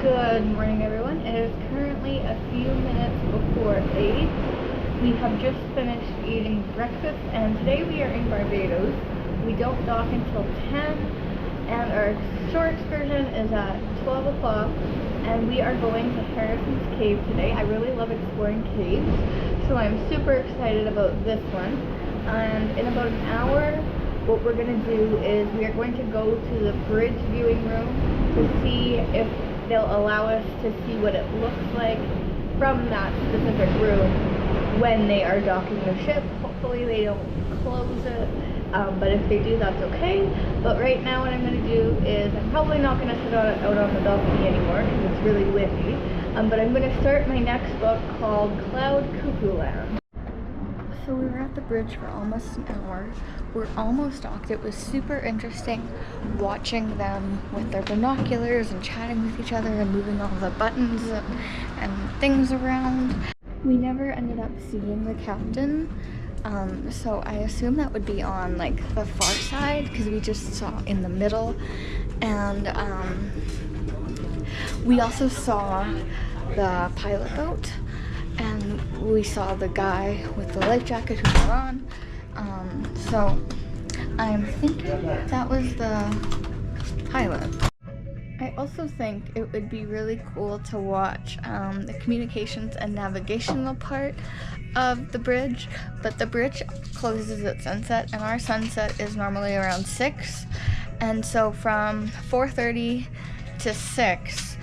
Good morning, everyone. It is currently a few minutes before 8. We have just finished eating breakfast, and today we are in Barbados. We don't dock until 10, and our shore excursion is at 12 o'clock, and we are going to Harrison's Cave today. I really love exploring caves, so I'm super excited about this one. And in about an hour, what we're going to do is we are going to go to the bridge viewing room to see if they'll allow us to see what it looks like from that specific room when they are docking the ship. Hopefully they don't close it, but if they do, that's okay. But right now what I'm going to do is I'm probably not going to sit out on the balcony anymore because it's really windy, but I'm going to start my next book called Cloud Cuckoo Land. So we were at the bridge for almost an hour. We're almost docked. It was super interesting watching them with their binoculars and chatting with each other and moving all the buttons and things around. We never ended up seeing the captain, so I assume that would be on like the far side because we just saw in the middle. And we also saw the pilot boat. And we saw the guy with the life jacket who got on. So I'm thinking that was the pilot. I also think it would be really cool to watch the communications and navigational part of the bridge, but the bridge closes at sunset, and our sunset is normally around 6. And so from 4:30 to 6,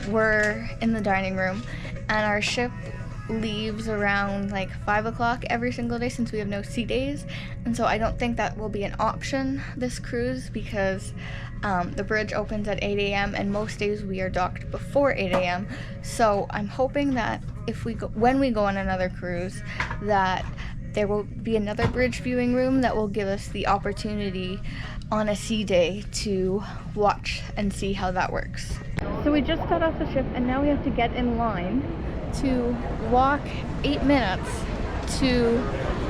we're in the dining room, and our ship leaves around like 5 o'clock every single day since we have no sea days. And so I don't think that will be an option this cruise because the bridge opens at 8 a.m. and most days we are docked before 8 a.m. So I'm hoping that when we go on another cruise, that there will be another bridge viewing room that will give us the opportunity on a sea day to watch and see how that works. So we just got off the ship and now we have to get in line to walk 8 minutes to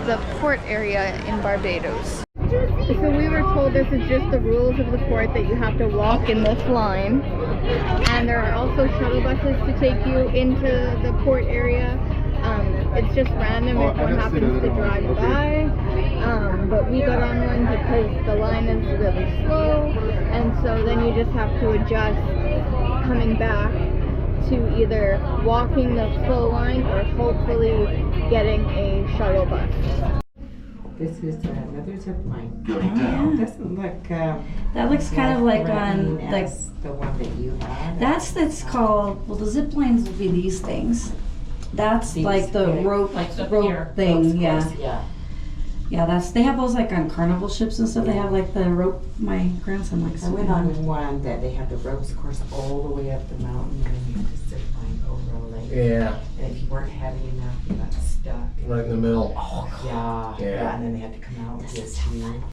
the port area in Barbados. So we were told this is just the rules of the port, that you have to walk in this line, and there are also shuttle buses to take you into the port area. It's just random if one happens to drive by, but we got on one because the line is really slow, and so then you just have to adjust coming back to either walking the full line or hopefully getting a shuttle bus. This is another zip line. It doesn't look. That looks kind of like on like the one that you had. That's called. Well, the zip lines would be these things. That's these, like the rope, thing. Yeah. Yeah, they have those like on carnival ships and stuff. Yeah. They have like the rope. My grandson likes. I went on one that they have the ropes course all the way up the mountain, and then you have to zip line over a lake. Yeah. And if you weren't heavy enough, you got stuck. Right in the middle. Oh, yeah. And then they had to come out and get you.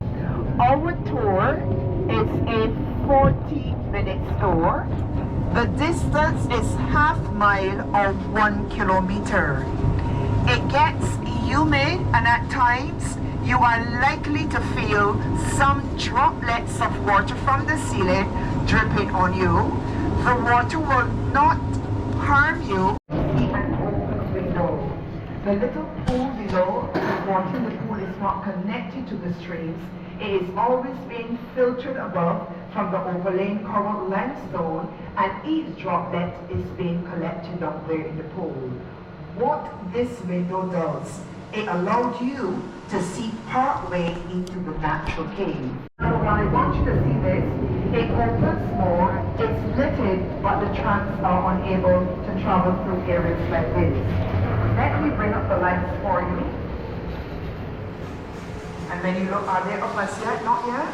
Our tour is a 40-minute tour. The distance is half mile or 1 kilometer. It gets humid, and at times you are likely to feel some droplets of water from the ceiling dripping on you. The water will not harm you. An open window. The little pool below, the water in the pool is not connected to the streams. It is always being filtered above from the overlaying coral limestone, and each droplet is being collected down there in the pool. What this window does, it allowed you to see partway into the natural cave. Now, I want you to see this. It opens more, it's littered, but the trams are unable to travel through areas like this. Let me bring up the lights for you. And when you look, are they up as yet? Not yet?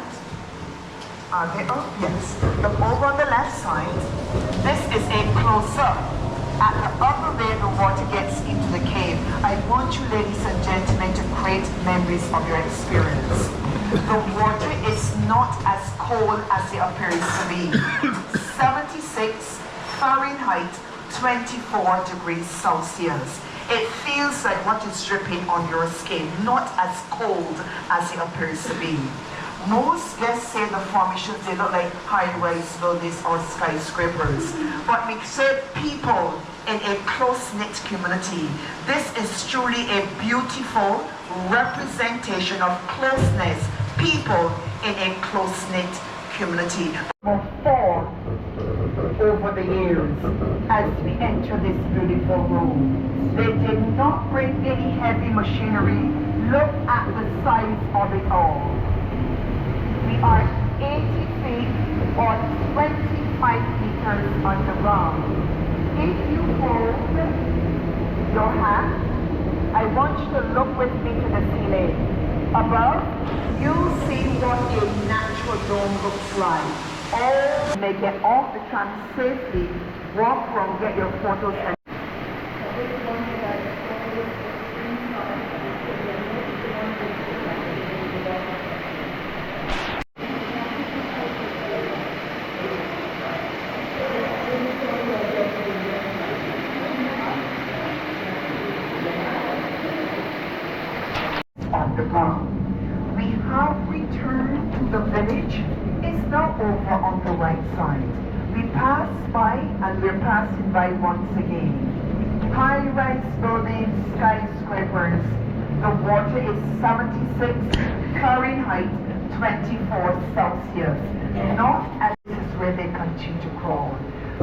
Are they up? Yes. Look over on the left side. This is a close-up. At the upper way the water gets into the cave. I want you, ladies and gentlemen, to create memories of your experience. The water is not as cold as it appears to be. 76 Fahrenheit, 24 degrees Celsius. It feels like what is dripping on your skin, not as cold as it appears to be. Most guests say the formations, they look like high-rise buildings or skyscrapers. But we serve people in a close-knit community. This is truly a beautiful representation of closeness, people in a close-knit community. Four over the years as we enter this beautiful room. They did not bring any heavy machinery. Look at the size of it all. We are 80 feet or 25 meters underground. If you hold your hand, I want you to look with me to the ceiling. Above, you'll see what a natural dome looks like. All may get off the tram safely, walk around, get your photos. And on the ground. We have returned to the village. It's now over on the right side. We passed by and we're passing by once again. High-rise buildings, skyscrapers. The water is 76 Fahrenheit, 24 Celsius. Not as this is where they continue to crawl.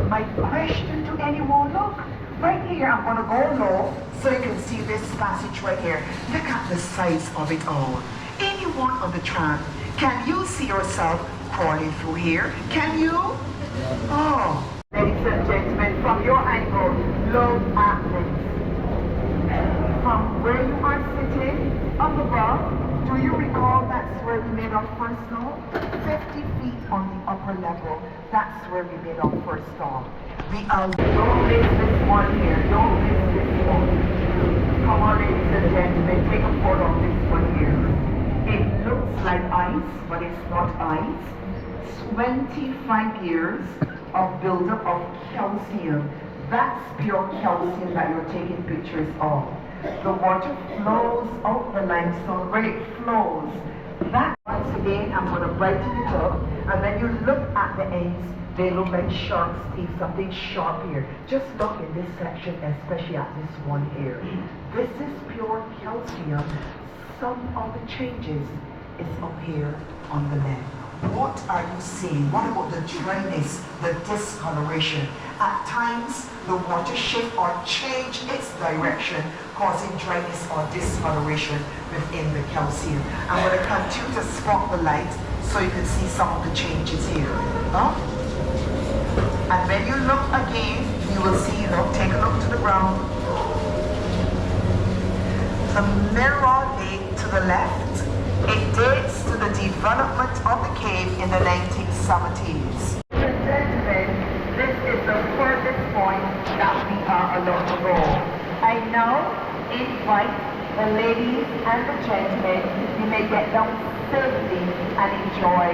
My question to anyone, look, right here, I'm going to go low so you can see this passage right here. Look at the size of it all. Anyone on the tram, can you see yourself crawling through here? Can you? Oh. Ladies and gentlemen, from your angle, look at this. From where you are sitting up above, do you recall that's where we made our first stop? 50 feet on the upper level, that's where we made our first stop. We are, don't miss this one here, don't miss this one. Come on, ladies and gentlemen, take a photo of this one here. It looks like ice, but it's not ice. 25 years of buildup of calcium. That's pure calcium that you're taking pictures of. The water flows out the limestone, where it flows. That, once again, I'm going to brighten it up. And when you look at the ends, they look like sharp teeth, something sharp here. Just look in this section, especially at this one here. This is pure calcium. Some of the changes is up here on the left. What are you seeing? What about the dryness, the discoloration? At times, the water shift or change its direction, causing dryness or discoloration within the calcium. I'm going to continue to spot the light so you can see some of the changes here. Huh? And when you look again, you will see, take a look to the ground. The mirror lake to the left, it dates to the development of the cave in the 1970s. Gentlemen, this is the furthest point that we are allowed to go. I now invite the ladies and the gentlemen, you may get down safely and enjoy.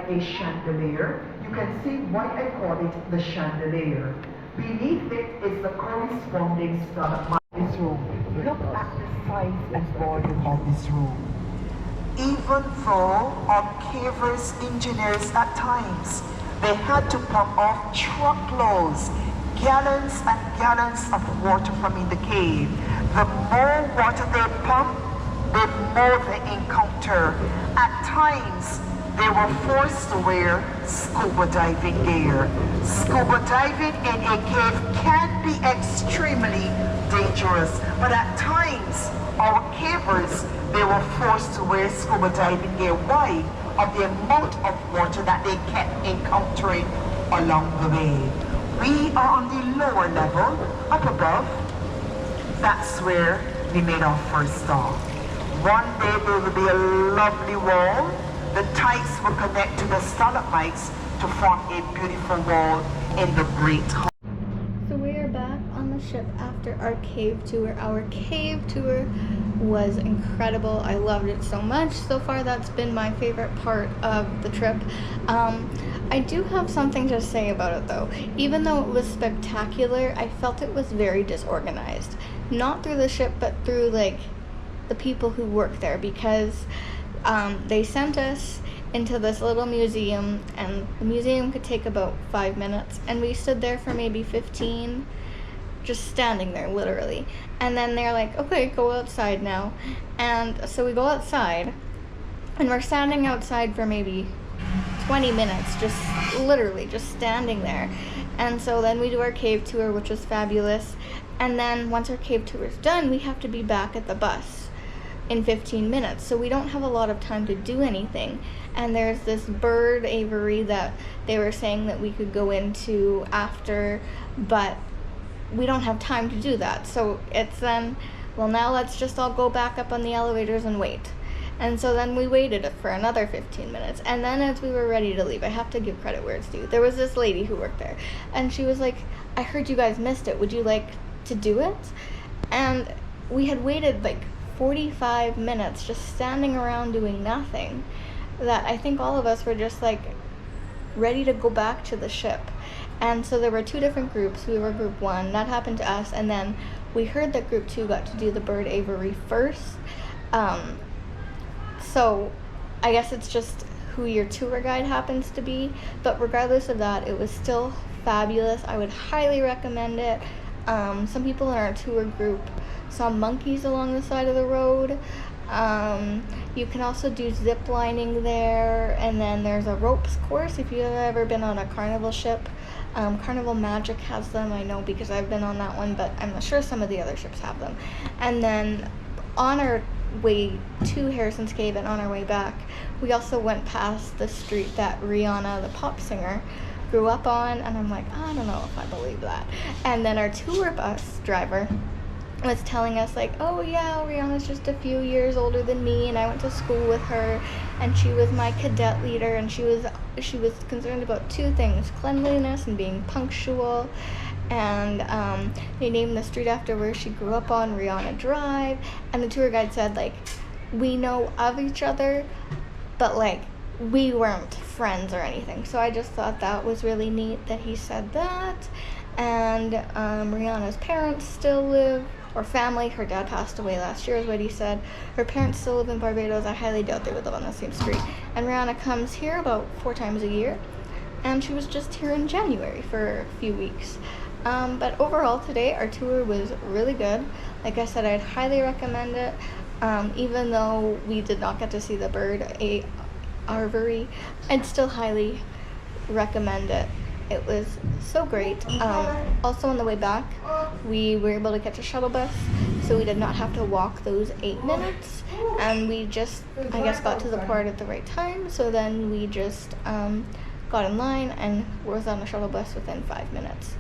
A chandelier. You can see why I call it the chandelier. Beneath it is the corresponding stalagmite of this room. Look at the size and volume of this room. Even though our cavers engineers at times, they had to pump off truckloads, gallons and gallons of water from in the cave. The more water they pump, the more they encounter. At times, they were forced to wear scuba diving gear. Scuba diving in a cave can be extremely dangerous, but at times, our cavers, they were forced to wear scuba diving gear. Why? Of the amount of water that they kept encountering along the way. We are on the lower level, up above. That's where we made our first stop. One day there will be a lovely wall. The tides will connect to the stalagmites to form a beautiful wall in the Great Hall. So we are back on the ship after our cave tour. Our cave tour was incredible. I loved it so much. So far, that's been my favorite part of the trip. I do have something to say about it though. Even though it was spectacular, I felt it was very disorganized. Not through the ship, but through like the people who work there, because they sent us into this little museum, and the museum could take about 5 minutes, and we stood there for maybe 15, just standing there literally. And then they're like, okay, go outside now. And so we go outside, and we're standing outside for maybe 20 minutes, just literally just standing there. And so then we do our cave tour, which was fabulous. And then once our cave tour is done, we have to be back at the bus in 15 minutes. So we don't have a lot of time to do anything. And there's this bird aviary that they were saying that we could go into after, but we don't have time to do that. So it's then, well, now let's just all go back up on the elevators and wait. And so then we waited for another 15 minutes. And then as we were ready to leave, I have to give credit where it's due. There was this lady who worked there, and she was like, I heard you guys missed it. Would you like to do it? And we had waited like 45 minutes just standing around doing nothing, that I think all of us were just like ready to go back to the ship. And so there were two different groups. We were group 1. That happened to us. And then we heard that group 2 got to do the bird aviary first. So I guess it's just who your tour guide happens to be. But regardless of that, it was still fabulous. I would highly recommend it. Some people in our tour group saw monkeys along the side of the road. You can also do zip lining there, and then there's a ropes course if you've ever been on a carnival ship. Carnival Magic has them, I know, because I've been on that one, but I'm not sure some of the other ships have them. And then on our way to Harrison's Cave and on our way back, we also went past the street that Rihanna, the pop singer, grew up on, and I'm like, I don't know if I believe that. And then our tour bus driver was telling us like, oh yeah, Rihanna's just a few years older than me, and I went to school with her, and she was my cadet leader, and she was concerned about 2 things: cleanliness and being punctual. And they named the street after where she grew up on, Rihanna Drive. And the tour guide said like, we know of each other, but like we weren't friends or anything. So I just thought that was really neat that he said that. And Rihanna's parents still live, or family. Her dad passed away last year is what he said. Her parents still live in Barbados. I highly doubt they would live on the same street. And Rihanna comes here about 4 times a year, and she was just here in January for a few weeks. But overall today our tour was really good. Like I said, I'd highly recommend it. Even though we did not get to see the bird aviary, I'd still highly recommend it. It was so great. Also on the way back, we were able to catch a shuttle bus, so we did not have to walk those 8 minutes, and we just, I guess, got to the port at the right time. So then we just got in line and was on a shuttle bus within 5 minutes.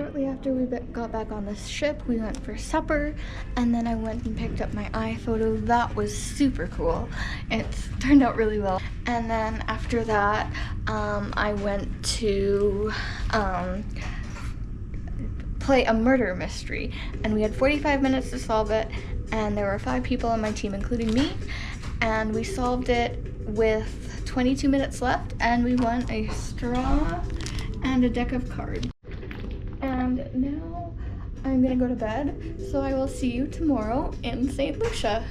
shortly after we got back on the ship, we went for supper, and then I went and picked up my iPhoto. That was super cool. It turned out really well. And then after that, I went to play a murder mystery, and we had 45 minutes to solve it, and there were 5 people on my team, including me, and we solved it with 22 minutes left, and we won a straw and a deck of cards. And now I'm gonna go to bed, so I will see you tomorrow in St. Lucia.